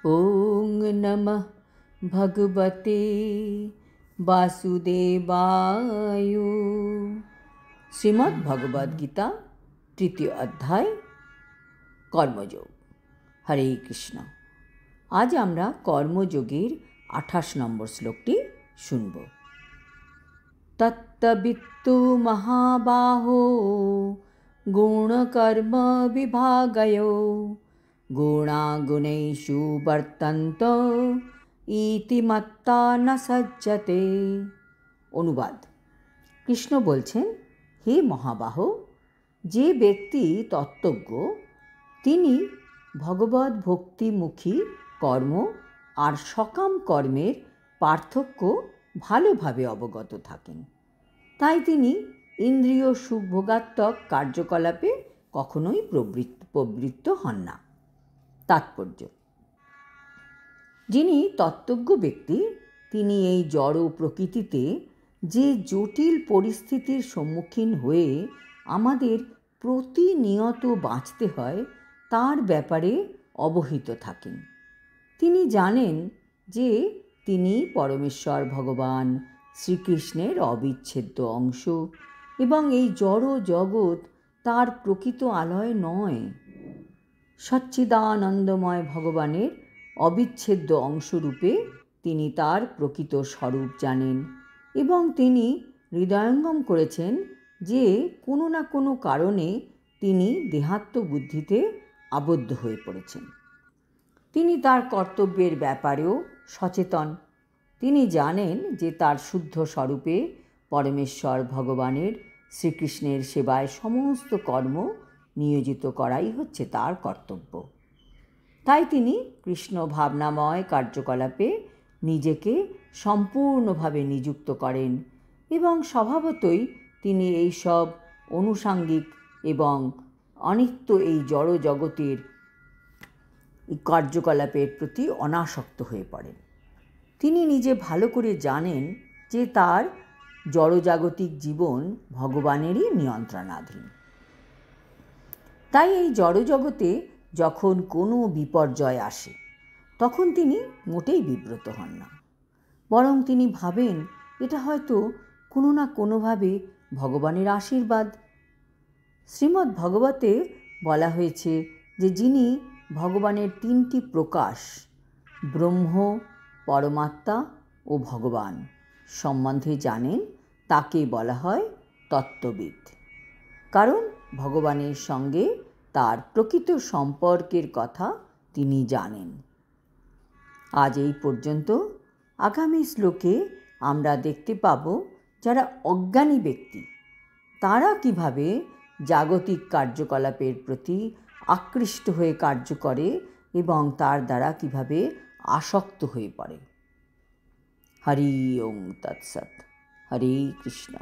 ओं नमः भगवते वासुदेवाय। শ্রীমদ্ ভগবদ্ গীতা তৃতীয় অধ্যায় কর্মযোগ। হরে কৃষ্ণ। আজ আমরা কর্মযোগের 28 নম্বর শ্লোকটি শুনব। তত্ত্ববিত্তু মহাবাহো গুণকর্ম বিভাগয়ো গুণাগুণেষু বর্তন্ত ইতি মত্তা ন সজ্জতে। অনুবাদ: কৃষ্ণ বলছেন, হে মহাবাহ, যে ব্যক্তি তত্ত্বজ্ঞ তিনি ভগবদ্ ভক্তিমুখী কর্ম আর সকাম কর্মের পার্থক্য ভালোভাবে অবগত থাকেন। তাই তিনি ইন্দ্রিয় সুখভোগাত্মক কার্যকলাপে কখনোই প্রবৃত্ত হন না। তাৎপর্য: যিনি তত্ত্বজ্ঞ ব্যক্তি তিনি এই জড় প্রকৃতিতে যে জটিল পরিস্থিতির সম্মুখীন হয়ে আমাদের প্রতিনিয়ত বাঁচতে হয় তার ব্যাপারে অবহিত থাকেন। তিনি জানেন যে তিনি পরমেশ্বর ভগবান শ্রীকৃষ্ণের অবিচ্ছেদ্য অংশ এবং এই জড় জগৎ তার প্রকৃত আলয় নয়। সচ্চিদানন্দময় ভগবানের অবিচ্ছেদ্য অংশরূপে তিনি তার প্রকৃত স্বরূপ জানেন এবং তিনি হৃদয়ঙ্গম করেছেন যে কোনো না কোনো কারণে তিনি দেহাত্মবুদ্ধিতে আবদ্ধ হয়ে পড়েছেন। তিনি তার কর্তব্যের ব্যাপারেও সচেতন। তিনি জানেন যে তার শুদ্ধ স্বরূপে পরমেশ্বর ভগবানের শ্রীকৃষ্ণের সেবায় সমস্ত কর্ম নিয়োজিত করাই হচ্ছে তার কর্তব্য। তাই তিনি কৃষ্ণ ভাবনাময় কার্যকলাপে নিজেকে সম্পূর্ণভাবে নিযুক্ত করেন এবং স্বভাবতই তিনি এই সব অনুষাঙ্গিক এবং অনিত্য এই জড় জগতের কার্যকলাপের প্রতি অনাসক্ত হয়ে পড়েন। তিনি নিজে ভালো করে জানেন যে তার জড়জাগতিক জীবন ভগবানেরই নিয়ন্ত্রণাধীন। তাই এই জড়জগতে যখন কোনো বিপর্যয় আসে তখন তিনি মোটেই বিব্রত হন না, বরং তিনি ভাবেন এটা হয়তো কোনো না কোনোভাবে ভগবানের আশীর্বাদ। শ্রীমদ্ ভগবতে বলা হয়েছে যে যিনি ভগবানের 3টি প্রকাশ ব্রহ্ম, পরমাত্মা ও ভগবান সম্বন্ধে জানেন তাকে বলা হয় তত্ত্ববিদ, কারণ ভগবানের সঙ্গে তার প্রকৃত সম্পর্কের কথা তিনি জানেন। আজ এই পর্যন্ত। আগামী শ্লোকে আমরা দেখতে পাব যারা অজ্ঞানী ব্যক্তি তারা কিভাবে জাগতিক কার্যকলাপের প্রতি আকৃষ্ট হয়ে কার্য করে এবং তার দ্বারা কিভাবে আসক্ত হয়ে পড়ে। হরি ওম তৎসৎ। হরে কৃষ্ণ।